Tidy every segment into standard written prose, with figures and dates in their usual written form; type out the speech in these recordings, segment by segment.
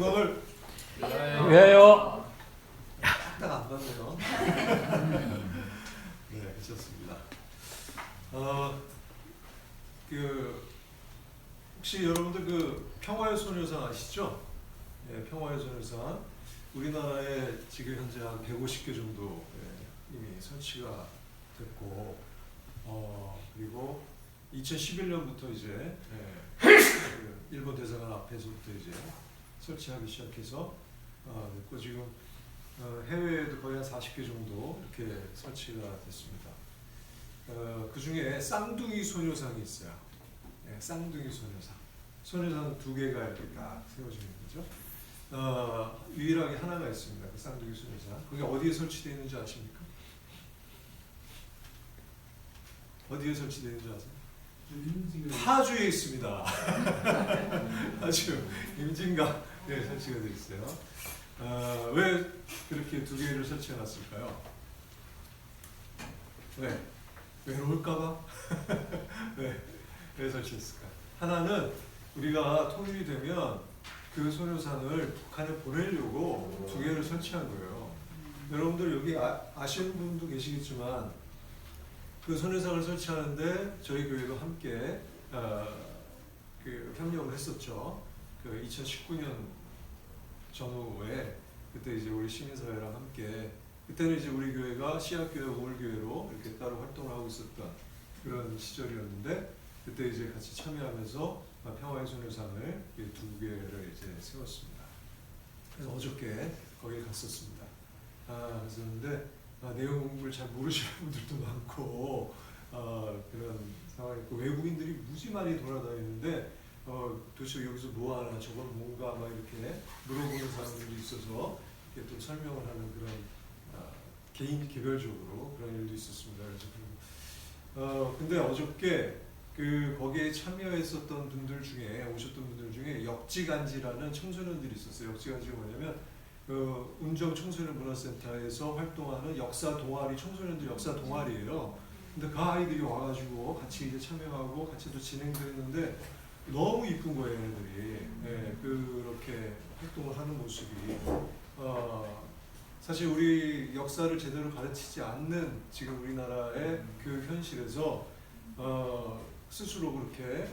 영광을 왜요? 딱 안 받네요. 네, 괜찮습니다. 혹시 여러분들 그 평화의 소녀상 아시죠? 예, 평화의 소녀상 우리나라에 지금 현재 한 150개 정도 이미 설치가 됐고, 그리고 2011년부터 이제 그 일본 대사관 앞에서부터 이제 설치하기 시작해서 됐고 지금 해외에도 거의 한 40개 정도 이렇게 설치가 됐습니다. 그 중에 쌍둥이 소녀상이 있어요. 네, 쌍둥이 소녀상. 소녀상 두 개가 이렇게 딱 세워져 있는 거죠. 유일하게 하나가 있습니다. 그 쌍둥이 소녀상. 그게 어디에 설치되어 있는지 아십니까? 어디에 설치되어 있는지 아세요? 파주에 있습니다. 파주 임진강에 설치가 되어 있어요. 왜 그렇게 두 개를 설치해 놨을까요? 왜? 외로울까봐? 왜 설치했을까? 하나는 우리가 통일이 되면 그 소녀상을 북한에 보내려고 두 개를 설치한 거예요. 여러분들 여기 아시는 분도 계시겠지만 그 소녀상을 설치하는데 저희 교회도 함께 그 협력을 했었죠. 그 2019년 전후에 그때 이제 우리 시민사회랑 함께 그때는 이제 우리 교회가 씨앗교회 우물교회로 이렇게 따로 활동을 하고 있었던 그런 시절이었는데 그때 이제 같이 참여하면서 평화의 소녀상을 두 개를 이제 세웠습니다. 그래서 어저께 거기에 갔었습니다. 그랬었는데 내용을 잘 모르시는 분들도 많고 그런 상황이고 외국인들이 무지 많이 돌아다니는데 도대체 여기서 뭐 하나 저건 뭔가 막 이렇게 물어보는 사람들이 있어서 이렇게 또 설명을 하는 그런 개인 개별적으로 그런 일도 있었습니다. 그래서 근데 어저께 그 거기에 참여했었던 분들 중에 오셨던 분들 중에 역지간지라는 청소년들이 있었어요. 역지간지가 뭐냐면 운정 청소년 문화센터에서 활동하는 역사 동아리 청소년들 역사 동아리예요. 근데 그 아이들이 와가지고 같이 이제 참여하고 같이 또 진행도 했는데 너무 이쁜 거예요, 애들이. 네, 그렇게 활동을 하는 모습이. 사실 우리 역사를 제대로 가르치지 않는 지금 우리나라의 그 현실에서 스스로 그렇게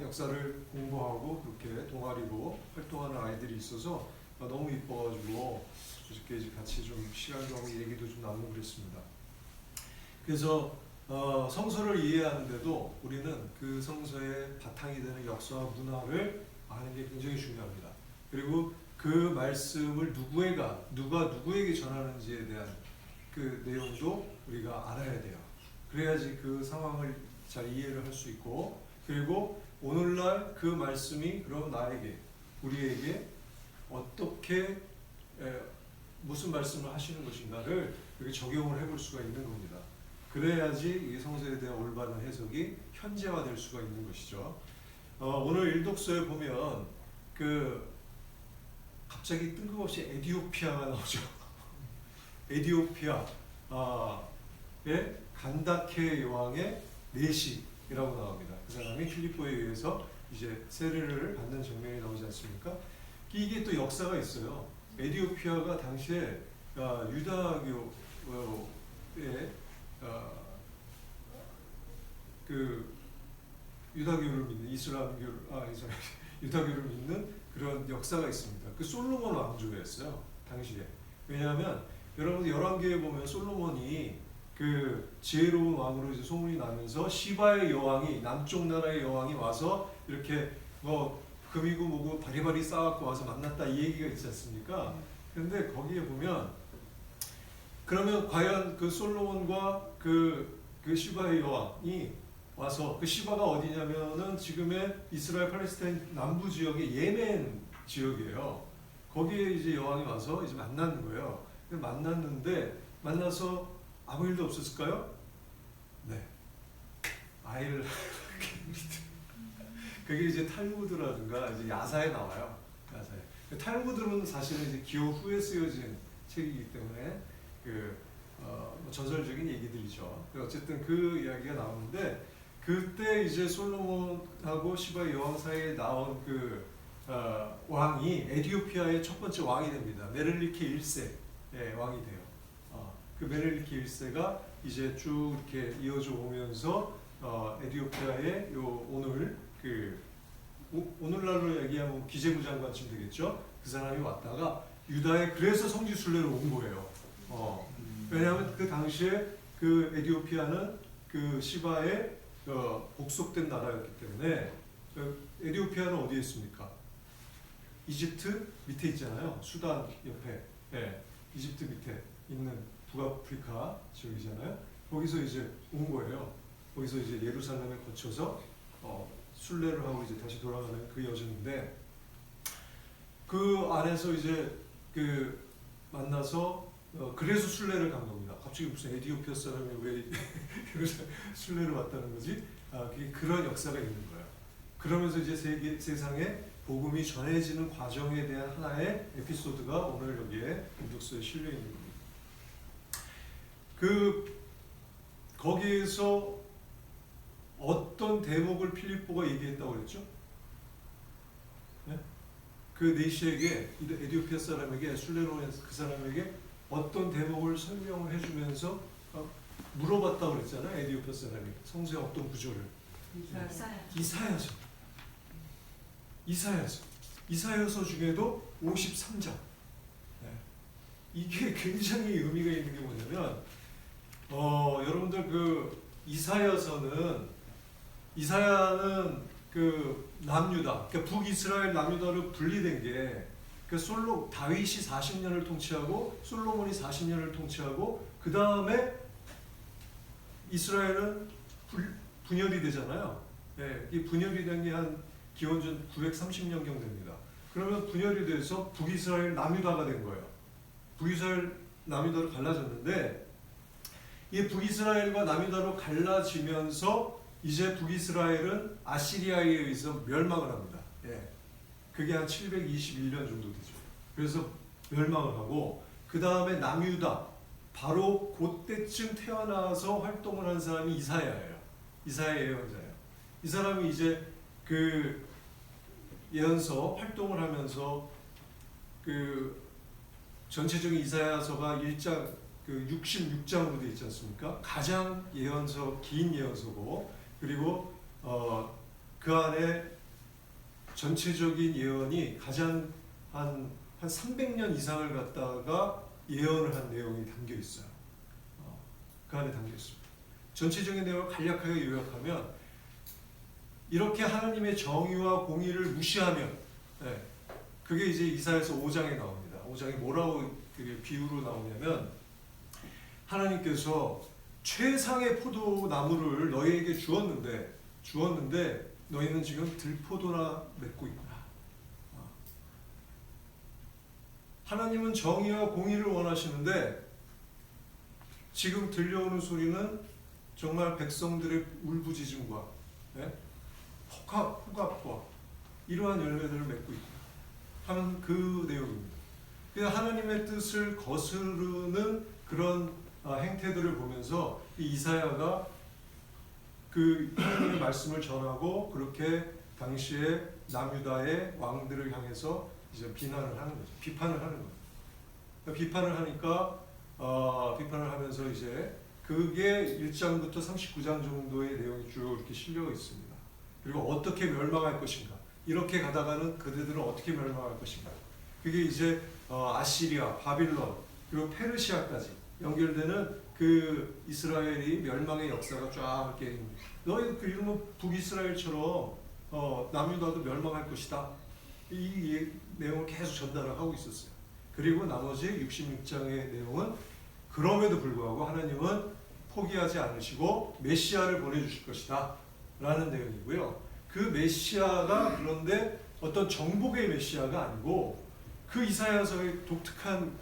역사를 공부하고 그렇게 동아리로 활동하는 아이들이 있어서 너무 이뻐가지고 어저께 이제 같이 좀 시간 좀 얘기도 좀 나누고 그랬습니다. 그래서 성서를 이해하는데도 우리는 그 성서의 바탕이 되는 역사와 문화를 아는 게 굉장히 중요합니다. 그리고 그 말씀을 누가 누구에게 전하는지에 대한 그 내용도 우리가 알아야 돼요. 그래야지 그 상황을 잘 이해를 할 수 있고 그리고 오늘날 그 말씀이 그럼 나에게 우리에게 어떻게 무슨 말씀을 하시는 것인가를 이렇게 적용을 해볼 수가 있는 겁니다. 그래야지 이 성서에 대한 올바른 해석이 현재화될 수가 있는 것이죠. 오늘 일독서에 보면 그 갑자기 뜬금없이 에디오피아가 나오죠. 에디오피아의 간다케 여왕의 내시라고 나옵니다. 그 사람이 필리포에 의해서 이제 세례를 받는 장면이 나오지 않습니까? 이게 또 역사가 있어요. 에디오피아가 당시에 유다교의 그 유다교를 믿는 유다교를 믿는 그런 역사가 있습니다. 그 솔로몬 왕조였어요 당시에. 왜냐하면 여러분 열왕기에 보면 솔로몬이 그 지혜로운 왕으로 이제 소문이 나면서 시바의 여왕이 남쪽 나라의 여왕이 와서 이렇게 뭐 금이고 뭐고 바리바리 쌓아갖고 와서 만났다 이 얘기가 있지 않습니까? 그런데 거기에 보면 그러면 과연 그 솔로몬과 그 시바의 여왕이 와서 그 시바가 어디냐면은 지금의 이스라엘 팔레스타인 남부 지역의 예멘 지역이에요. 거기에 이제 여왕이 와서 이제 만나는 거예요. 만났는데 만나서 아무 일도 없었을까요? 네. 아이를 그게 이제 탈무드라든가 이제 야사에 나와요. 야사에. 탈무드는 사실은 이제 기호 후에 쓰여진 책이기 때문에 전설적인 얘기들이죠. 어쨌든 그 이야기가 나오는데 그때 이제 솔로몬하고 시바의 여왕 사이에 나온 그 왕이 에디오피아의 첫 번째 왕이 됩니다. 메넬리케 1세 왕이 돼요. 그 메넬리케 1세가 이제 쭉 이렇게 이어져 오면서 에디오피아의 요 오늘 오늘날로 얘기하면 기재부 장관쯤 되겠죠. 그 사람이 왔다가 유다에 그래서 성지순례로 온 거예요. 왜냐하면 그 당시에 그 에디오피아는 그 시바의 복속된 나라였기 때문에 에디오피아는 어디에 있습니까? 이집트 밑에 있잖아요. 수단 옆에, 이집트 밑에 있는 북아프리카 지역이잖아요. 거기서 이제 온 거예요. 거기서 이제 예루살렘에 거쳐서 순례를 하고 이제 다시 돌아가는 그 여정인데 그 안에서 이제 그 만나서 그래서 순례를 간 겁니다. 갑자기 무슨 에디오피아 사람이 왜 순례를 왔다는 거지? 그게 그런 역사가 있는 거예요. 그러면서 이제 세상에 복음이 전해지는 과정에 대한 하나의 에피소드가 오늘 여기에 인독서에 실려 있는 겁니다. 거기에서 어떤 대목을 필립보가 얘기했다고 그랬죠? 네? 그 네시에게 에디오피아 사람에게 순례로 온 그 사람에게 어떤 대목을 설명을 해주면서 물어봤다고 그랬잖아요. 에디오피아 사람이 성서의 어떤 구절을 이사야서 중에도 53장. 이게 굉장히 의미가 있는 게 뭐냐면 여러분들 그 이사야는 그 남유다, 그러니까 북이스라엘 남유다로 분리된 게 그 다윗이 40년을 통치하고 솔로몬이 40년을 통치하고 그 다음에 이스라엘은 분열이 되잖아요. 이 분열이 된 게 한 기원전 930년경 됩니다. 그러면 분열이 돼서 북이스라엘 남유다가 된 거예요. 북이스라엘 남유다로 갈라졌는데 이 북이스라엘과 남유다로 갈라지면서 이제 북이스라엘은 아시리아에 의해서 멸망을 합니다. 그게 한 721년 정도 되죠. 그래서 멸망을 하고 그 다음에 남유다 바로 그때쯤 태어나서 활동을 한 사람이 이사야예요. 이사야 예언자예요. 이 사람이 이제 그 예언서 활동을 하면서 그 전체적인 이사야서가 1장 그 66장으로 되어 있지 않습니까? 가장 예언서 긴 예언서고 그리고 그 안에 전체적인 예언이 가장 한 300년 이상을 갖다가 예언을 한 내용이 담겨 있어요. 그 안에 담겨 있습니다. 전체적인 내용을 간략하게 요약하면 이렇게 하나님의 정의와 공의를 무시하면 그게 이제 이사야서 5장에 나옵니다. 5장에 뭐라고 비유로 나오냐면 하나님께서 최상의 포도나무를 너희에게 주었는데 너희는 지금 들포도나 맺고 있구나. 하나님은 정의와 공의를 원하시는데 지금 들려오는 소리는 정말 백성들의 울부짖음과 호각과 이러한 열매들을 맺고 있구나 하는 그 내용입니다. 그래서 하나님의 뜻을 거스르는 그런 행태들을 보면서 이 이사야가 그 하나님의 말씀을 전하고 그렇게 당시에 남유다의 왕들을 향해서 이제 비난을 하는 거죠. 비판을 하는 거예요. 비판을 하니까 비판을 하면서 이제 그게 1장부터 39장 정도의 내용이 쭉 이렇게 실려 있습니다. 그리고 어떻게 멸망할 것인가. 이렇게 가다가는 그들은 어떻게 멸망할 것인가. 그게 이제 아시리아, 바빌론, 그리고 페르시아까지 연결되는 그 이스라엘이 멸망의 역사가 쫙 이렇게 너희 그 이름은 북이스라엘처럼 남유다도 멸망할 것이다. 이 내용을 계속 전달을 하고 있었어요. 그리고 나머지 66장의 내용은 그럼에도 불구하고 하나님은 포기하지 않으시고 메시아를 보내주실 것이다 라는 내용이고요. 그 메시아가 그런데 어떤 정복의 메시아가 아니고 그 이사야서의 독특한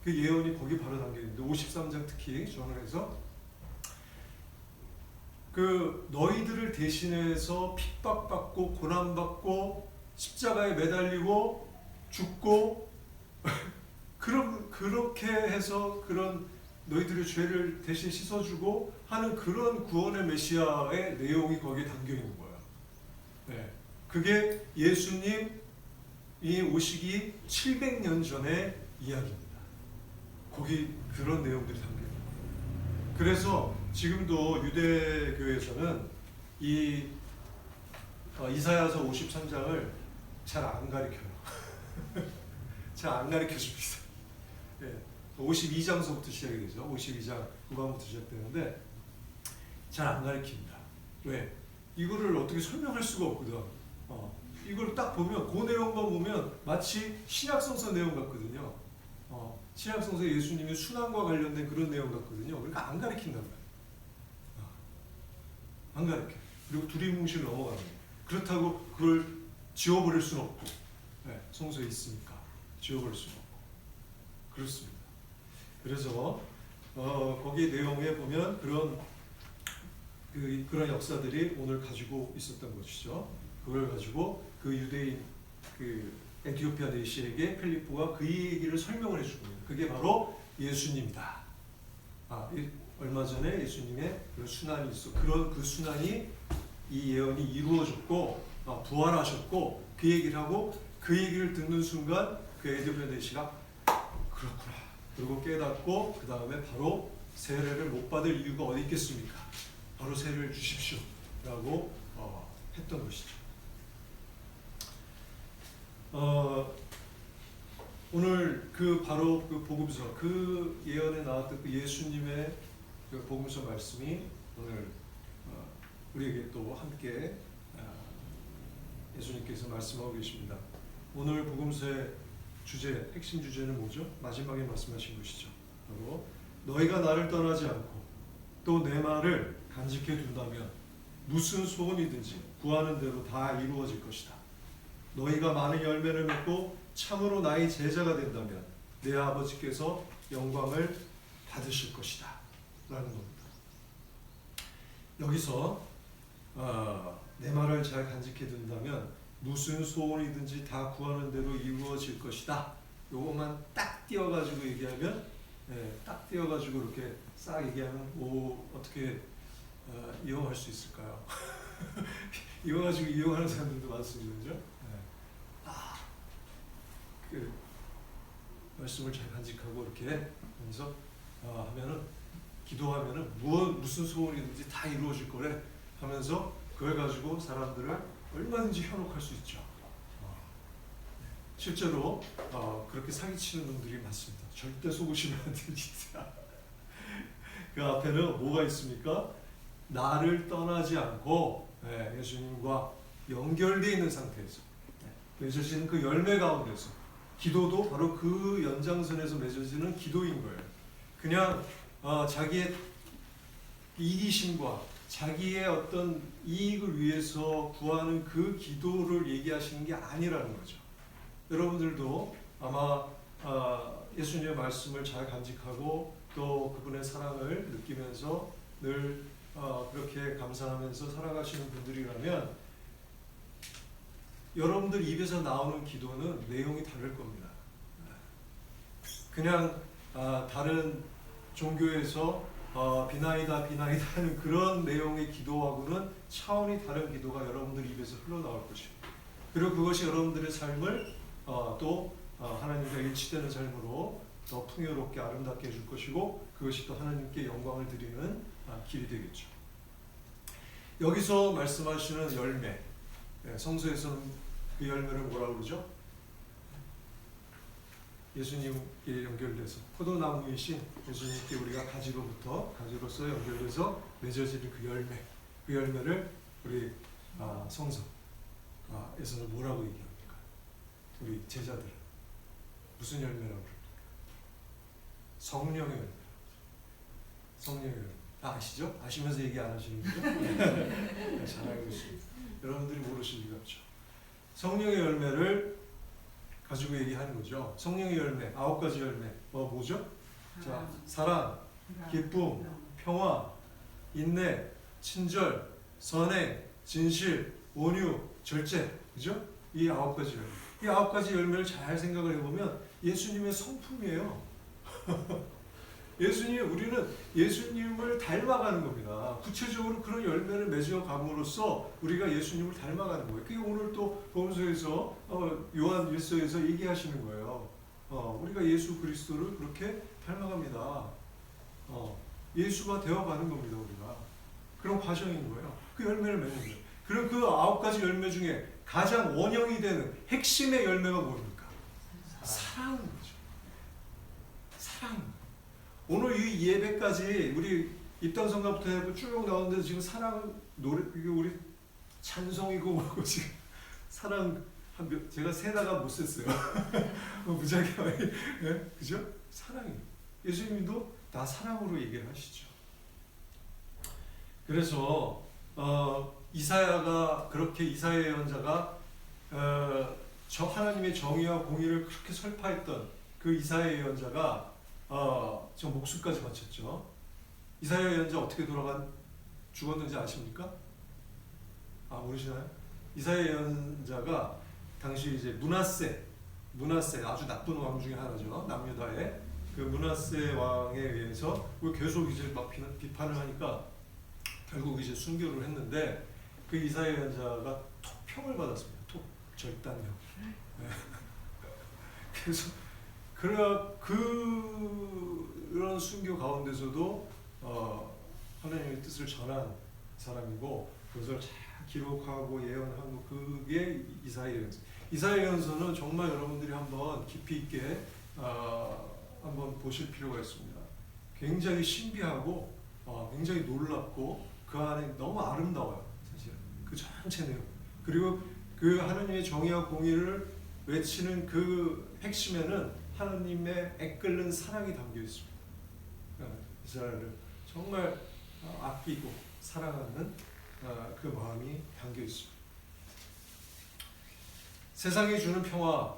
그 예언이 거기 바로 담겨있는데 53장 특히 전원해서 그 너희들을 대신해서 핍박받고 고난받고 십자가에 매달리고 죽고 그렇게 해서 그런 너희들의 죄를 대신 씻어주고 하는 그런 구원의 메시아의 내용이 거기에 담겨있는 거예요. 그게 예수님 이 오시기 700년 전의 이야기입니다. 거기 그런 내용들이 담겨 있는 거예요. 그래서 지금도 유대교에서는 이 이사야서 53장을 잘 안 가르쳐요. 잘 안 가르쳐 줍니다. 예, 52장서부터 시작이 되죠. 52장 후반부터 시작되는데 잘 안 가르칩니다. 왜? 이거를 어떻게 설명할 수가 없거든. 이걸 딱 보면 그 내용만 보면 마치 신약성서 내용 같거든요. 신약성서 예수님의 순환과 관련된 그런 내용 같거든요. 그러니까 안 가르친단 말이에요. 안 가르쳐. 그리고 두리뭉실 넘어가는 거예요. 그렇다고 그걸 지워버릴 수는 없고, 네, 성서에 있으니까 지워버릴 수는 없고 그렇습니다. 그래서 거기 내용에 보면 그런 역사들이 오늘 가지고 있었던 것이죠. 그걸 가지고 그 유대인 에티오피아 내시에게 필리포가 그 얘기를 설명을 해주고 있는 그게 바로 예수님이다. 얼마 전에 예수님의 그 순환이 있어. 그 순환이 이 예언이 이루어졌고 부활하셨고 그 얘기를 하고 그 얘기를 듣는 순간 그 에티오피아 내시가 그렇구나. 그리고 깨닫고 그 다음에 바로 세례를 못 받을 이유가 어디 있겠습니까? 바로 세례를 주십시오. 라고 했던 것이죠. 오늘 바로 그 복음서, 그 예언에 나왔던 그 예수님의 그 복음서 말씀이 오늘 우리에게 또 함께 예수님께서 말씀하고 계십니다. 오늘 복음서의 주제, 핵심 주제는 뭐죠? 마지막에 말씀하신 것이죠. 바로 너희가 나를 떠나지 않고 또 내 말을 간직해 둔다면 무슨 소원이든지 구하는 대로 다 이루어질 것이다. 너희가 많은 열매를 맺고 참으로 나의 제자가 된다면 내 아버지께서 영광을 받으실 것이다. 라는 겁니다. 여기서 내 말을 잘 간직해 둔다면 무슨 소원이든지 다 구하는 대로 이루어질 것이다. 요것만 딱 띄어가지고 얘기하면, 딱 띄어가지고 이렇게 싹 얘기하면 어떻게 이용할 수 있을까요? 이거 가지고 이용하는 사람들도 많습니다. 그죠? 그 말씀을 잘 간직하고 이렇게 하면서 하면은 기도하면은 무슨 소원이든지 다 이루어질 거래 하면서 그걸 가지고 사람들을 얼마든지 현혹할 수 있죠. 실제로 그렇게 사기치는 놈들이 많습니다. 절대 속으시면 안 됩니다. 그 앞에는 뭐가 있습니까? 나를 떠나지 않고 예수님과 연결되어 있는 상태에서 맺어지는 그 열매 가운데서 기도도 바로 그 연장선에서 맺어지는 기도인 거예요. 그냥 자기의 이기심과 자기의 어떤 이익을 위해서 구하는 그 기도를 얘기하시는 게 아니라는 거죠. 여러분들도 아마 예수님의 말씀을 잘 간직하고 또 그분의 사랑을 느끼면서 늘 그렇게 감사하면서 살아가시는 분들이라면 여러분들 입에서 나오는 기도는 내용이 다를 겁니다. 그냥 다른 종교에서 비나이다 하는 그런 내용의 기도하고는 차원이 다른 기도가 여러분들 입에서 흘러나올 것입니다. 그리고 그것이 여러분들의 삶을 또 하나님과 일치되는 삶으로 더 풍요롭게 아름답게 해줄 것이고 그것이 또 하나님께 영광을 드리는 길이 되겠죠. 여기서 말씀하시는 열매, 성서에서는 그 열매를 뭐라고 그러죠? 예수님께 연결돼서 포도나무이신 예수님께 우리가 가지로서 연결돼서 맺어지는 그 열매를 우리 성서에서는 뭐라고 얘기합니까? 우리 제자들 무슨 열매라고 그럽니까? 성령의 열매. 성령의 열매. 다 아시죠? 아시면서 얘기 안 하시는 거죠? 잘 알고 있습니다. 여러분들이 모르실 리가 없죠. 성령의 열매를 가지고 얘기하는 거죠. 성령의 열매, 9가지 열매. 뭐죠? 자, 사랑, 기쁨, 평화, 인내, 친절, 선행, 진실, 온유, 절제. 그죠? 이 9가지 열매. 이 9가지 열매를 잘 생각을 해보면 예수님의 성품이에요. 우리는 예수님을 닮아가는 겁니다. 구체적으로 그런 열매를 맺어감으로써 우리가 예수님을 닮아가는 거예요. 그게 오늘 또 복음서에서 요한 1서에서 얘기하시는 거예요. 우리가 예수 그리스도를 그렇게 닮아갑니다. 예수가 되어가는 겁니다. 우리가 그런 과정인 거예요. 그 열매를 맺는 거예요. 그럼 그 9가지 열매 중에 가장 원형이 되는 핵심의 열매가 뭡니까? 사랑인 거죠. 사랑. 오늘 이 예배까지 우리 입당성가부터 해서 쭉 나오는데 지금 사랑 노래 이게 우리 찬송이고 뭐고 지금 사랑 제가 세다가 못 셌어요. 무지하게 네? 그죠? 사랑이 예수님도 다 사랑으로 얘기를 하시죠. 그래서 이사야가 그렇게 이사야 예언자가 저 하나님의 정의와 공의를 그렇게 설파했던 그 이사야 예언자가 저 목숨까지 바쳤죠. 이사야 예언자 어떻게 죽었는지 아십니까? 모르시나요? 이사야 예언자가 당시 이제 문하세 아주 나쁜 왕 중에 하나죠. 남유다의 그 문하세 왕에 의해서 계속 이제 막 비판을 하니까 결국 이제 순교를 했는데 그 이사야 예언자가 톡평을 받았습니다. 절단력. 그래서 그런 순교 가운데서도 하나님의 뜻을 전한 사람이고 그것을 잘 기록하고 예언하고 그게 이사야 예언서. 이사야 예언서는 정말 여러분들이 한번 깊이 있게 한번 보실 필요가 있습니다. 굉장히 신비하고 굉장히 놀랍고 그 안에 너무 아름다워요. 사실 그 전체 내용. 그리고 그 하나님의 정의와 공의를 외치는 그 핵심에는 하나님의 애끓는 사랑이 담겨 있습니다. 이스라엘을 정말 아끼고 사랑하는 그 마음이 담겨 있습니다. 세상이 주는 평화,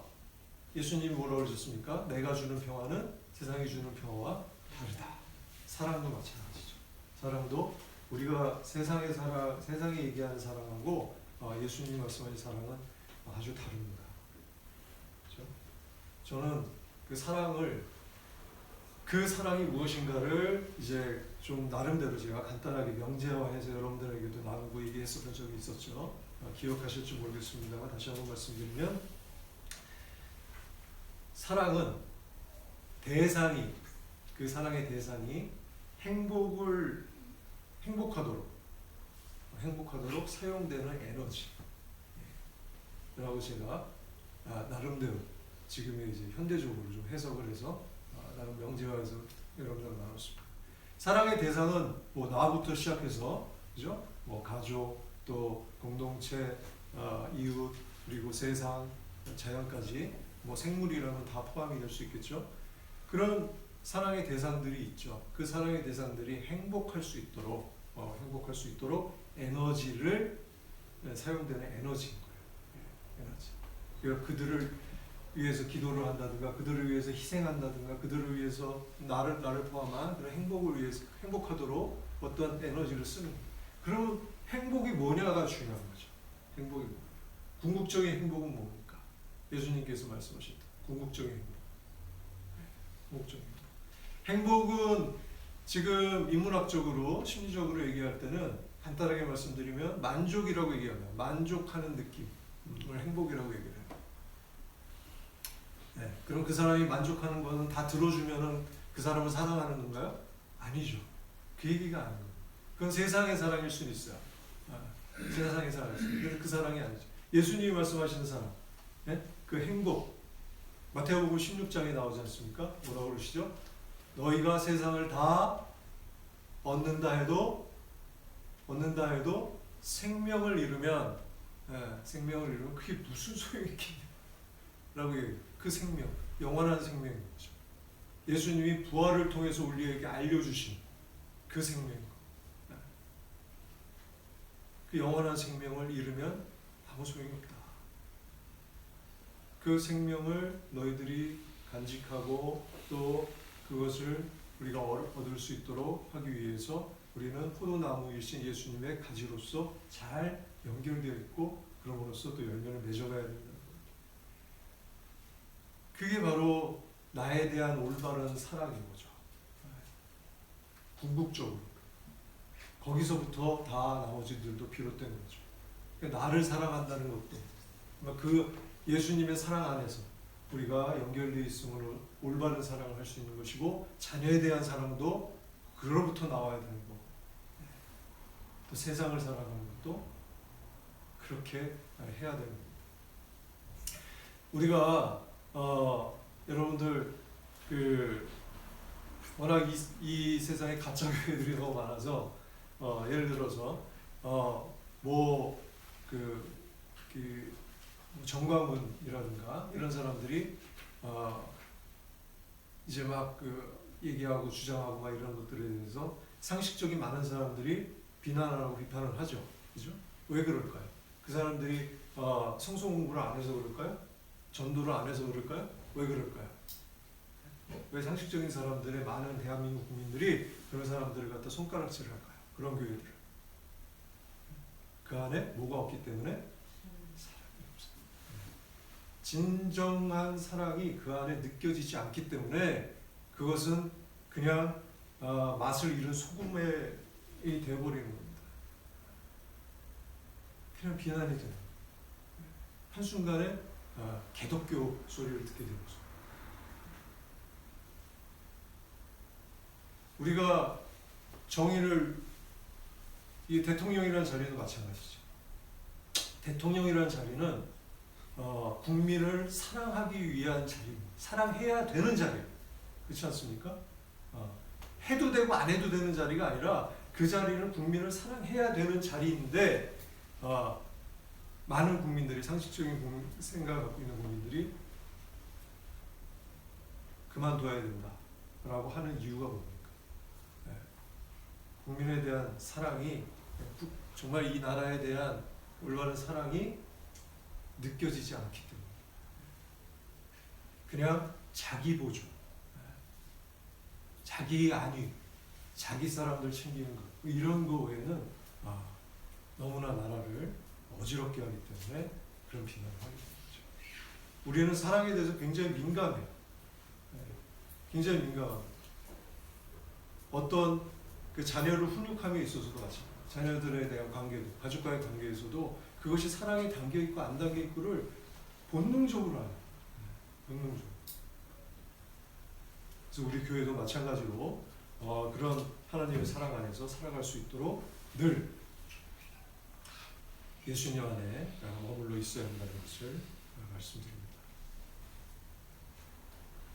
예수님이 뭐라고 그러셨습니까? 내가 주는 평화는 세상이 주는 평화와 다르다. 사랑도 마찬가지죠. 사랑도 우리가 세상이 얘기하는 사랑하고 예수님이 말씀하신 사랑은 아주 다릅니다. 그렇죠? 저는 그 사랑이 무엇인가를 이제 좀 나름대로 제가 간단하게 명제화해서 여러분들에게도 나누고 얘기했었던 적이 있었죠. 기억하실지 모르겠습니다만 다시 한번 말씀드리면 사랑은 그 사랑의 대상이 행복하도록 사용되는 에너지라고 제가 나름대로 지금의 이제 현대적으로 좀 해석을 해서 나름 명제화해서 여러분들과 나눴습니다. 사랑의 대상은 뭐 나부터 시작해서 그죠? 뭐 가족 또 공동체, 이웃 그리고 세상, 자연까지 뭐 생물이라면 다 포함이 될 수 있겠죠. 그런 사랑의 대상들이 있죠. 그 사랑의 대상들이 행복할 수 있도록 에너지를 사용되는 에너지인 거예요. 에너지. 그러니까 그들을 위해서 기도를 한다든가, 그들을 위해서 희생한다든가, 그들을 위해서 나를 포함한 그런 행복을 위해서 행복하도록 어떤 에너지를 쓰는 거예요. 그러면 행복이 뭐냐가 중요한 거죠. 행복이 뭐냐? 궁극적인 행복은 뭡니까? 예수님께서 말씀하셨다. 궁극적인 행복. 궁극적인 행복. 행복은 지금 인문학적으로 심리적으로 얘기할 때는 간단하게 말씀드리면 만족이라고 얘기합니다. 만족하는 느낌을 행복이라고 얘기해요. 네, 그럼 그 사람이 만족하는 것은 다 들어주면은 그 사람을 사랑하는 건가요? 아니죠. 그 얘기가 아니에요. 그건 세상의 사랑일 수는 있어요. 세상의 사랑일 수 있어요. 근데 그 사랑이 아니죠. 예수님이 말씀하시는 사랑, 네? 그 행복. 마태복음 16장에 나오지 않습니까? 뭐라고 그러시죠? 너희가 세상을 다 얻는다 해도 생명을 잃으면 그게 무슨 소용이 있겠냐? 라고 얘기해요. 그 생명, 영원한 생명인 거죠. 예수님이 부활을 통해서 우리에게 알려주신 그 생명. 그 영원한 생명을 잃으면 아무 소용이 없다. 그 생명을 너희들이 간직하고 또 그것을 우리가 얻을 수 있도록 하기 위해서 우리는 포도나무이신 예수님의 가지로서 잘 연결되어 있고 그럼으로써 또 열매를 맺어가야 된다는 겁니다. 그게 바로 나에 대한 올바른 사랑인 거죠. 궁극적으로 거기서부터 다 나머지들도 비롯된 거죠. 그러니까 나를 사랑한다는 것도 그 예수님의 사랑 안에서 우리가 연결되어 있음으로 올바른 사랑을 할 수 있는 것이고, 자녀에 대한 사랑도 그로부터 나와야 되는 거고, 또 세상을 살아가는 것도 그렇게 해야 되는 겁니다. 우리가 여러분들 워낙 이 세상에 가짜 교회들이 너무 많아서 예를 들어서 정광훈이라든가 이런 사람들이 이제 막 얘기하고 주장하고 막 이런 것들에 대해서 상식적인 많은 사람들이 비난하고 비판을 하죠. 그죠? 왜 그럴까요? 그 사람들이 성서 공부를 안 해서 그럴까요? 전도를 안 해서 그럴까요? 왜 그럴까요? 왜 상식적인 사람들의 많은 대한민국 국민들이 그런 사람들을 갖다 손가락질할까요? 그런 교회들을. 그 안에 뭐가 없기 때문에? 사랑이 없어요. 진정한 사랑이 그 안에 느껴지지 않기 때문에 그것은 그냥 맛을 잃은 소금이 되어버리는 겁니다. 그냥 비난이 되는 거예요. 한순간에 개독교 소리를 듣게 되는 거죠. 우리가 정의를, 이 대통령이라는 자리도 마찬가지죠. 대통령이라는 자리는 국민을 사랑하기 위한 자리입니다. 사랑해야 되는 자리예요. 그렇지 않습니까? 해도 되고 안 해도 되는 자리가 아니라 그 자리는 국민을 사랑해야 되는 자리인데, 많은 국민들이, 상식적인 생각을 갖고 있는 국민들이 그만둬야 된다라고 하는 이유가 뭡니까? 국민에 대한 사랑이, 정말 이 나라에 대한 올바른 사랑이 느껴지지 않기 때문에, 그냥 자기 보조, 자기 안위, 자기 사람들 챙기는 것, 이런 거 외에는 너무나 나라를 어지럽게 하기 때문에 그런 비난을 하게 되는 거죠. 우리는 사랑에 대해서 굉장히 민감해요. 굉장히 민감합니다. 어떤 자녀를 훈육함에 있어서도 마찬가지입니다. 자녀들에 대한 관계도, 가족과의 관계에서도 그것이 사랑이 담겨있고 안 담겨있고를 본능적으로 알아요. 본능적으로. 그래서 우리 교회도 마찬가지로 그런 하나님의 사랑 안에서 살아갈 수 있도록 늘 예수님 안에 머물러 있어야 한다는 것을 말씀드립니다.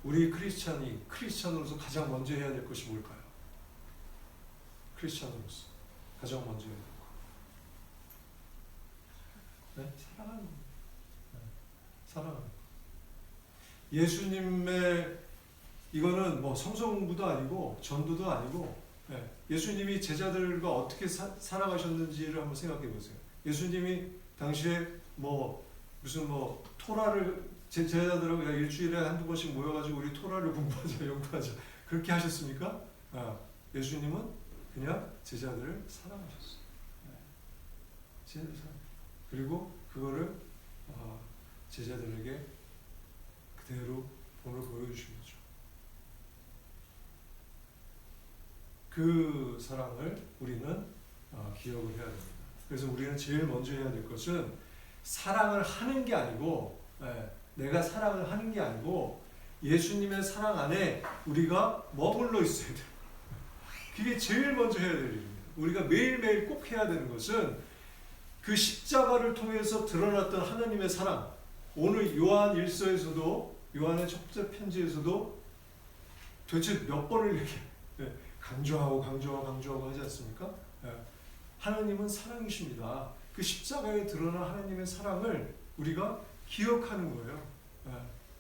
우리 크리스찬으로서 가장 먼저 해야 될 것이 뭘까요? 크리스찬으로서 가장 먼저 해야 될 것. 네? 사랑하는 겁니다. 사랑하는 것. 예수님의, 이거는 뭐 성서 공부도 아니고 전도도 아니고, 예수님이 제자들과 어떻게 살아가셨는지를 한번 생각해 보세요. 예수님이 당시에 무슨 토라를 제자들하고 일주일에 한두 번씩 모여가지고 우리 토라를 공부하자, 연구하자, 그렇게 하셨습니까? 예수님은 그냥 제자들을 사랑하셨어요. 제자들 사랑. 그리고 그거를 제자들에게 그대로 본을 보여주신 거죠. 그 사랑을 우리는 기억을 해야 됩니다. 그래서 우리는 제일 먼저 해야 될 것은 사랑을 하는 게 아니고, 내가 사랑을 하는 게 아니고 예수님의 사랑 안에 우리가 머물러 있어야 돼요. 그게 제일 먼저 해야 될 일입니다. 우리가 매일매일 꼭 해야 되는 것은 그 십자가를 통해서 드러났던 하나님의 사랑, 오늘 요한 1서에서도, 요한의 첫 번째 편지에서도 도대체 몇 번을 강조하고 하지 않습니까? 하나님은 사랑이십니다. 그 십자가에 드러난 하나님의 사랑을 우리가 기억하는 거예요.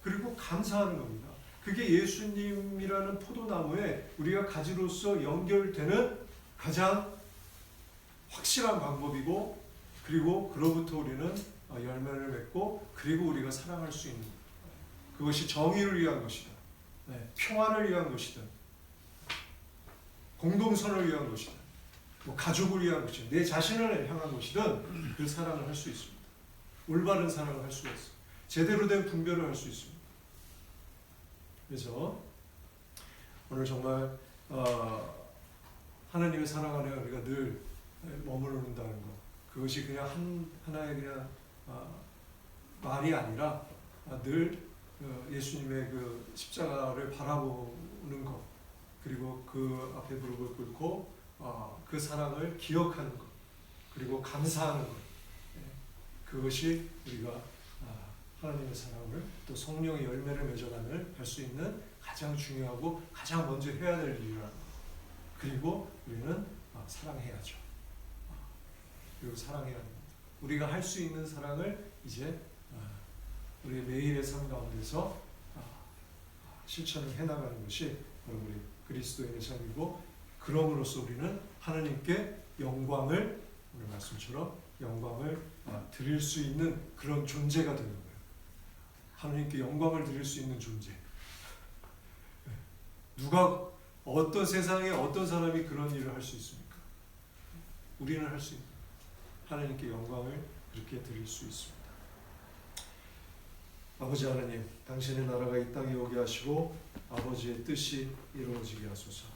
그리고 감사하는 겁니다. 그게 예수님이라는 포도나무에 우리가 가지로서 연결되는 가장 확실한 방법이고, 그리고 그로부터 우리는 열매를 맺고, 그리고 우리가 사랑할 수 있는, 그것이 정의를 위한 것이다, 평화를 위한 것이다, 공동선을 위한 것이다, 가족을 위한 것이다, 내 자신을 향한 것이든 그 사랑을 할 수 있습니다. 올바른 사랑을 할 수가 있습니다. 제대로 된 분별을 할 수 있습니다. 그래서 오늘 정말 하나님의 사랑 안에 우리가 늘 머무른다는 것, 그것이 그냥 하나의 그냥 말이 아니라 늘 예수님의 그 십자가를 바라보는 것, 그리고 그 앞에 무릎을 꿇고 그 사랑을 기억하는 것, 그리고 감사하는 것, 그것이 우리가 하나님의 사랑을 또 성령의 열매를 맺어가는 할 수 있는 가장 중요하고 가장 먼저 해야 될 일이라는 것. 그리고 우리는 사랑해야죠. 그리고 사랑해야 합니다. 우리가 할 수 있는 사랑을 이제 우리 매일의 삶 가운데서 실천을 해나가는 것이 바로 우리 그리스도인의 삶이고, 그럼으로써 우리는 하나님께 영광을, 오늘 말씀처럼 영광을 드릴 수 있는 그런 존재가 되는 거예요. 하나님께 영광을 드릴 수 있는 존재. 누가, 어떤 세상에 어떤 사람이 그런 일을 할 수 있습니까? 우리는 할 수 있는, 하나님께 영광을 그렇게 드릴 수 있습니다. 아버지 하나님, 당신의 나라가 이 땅에 오게 하시고 아버지의 뜻이 이루어지게 하소서.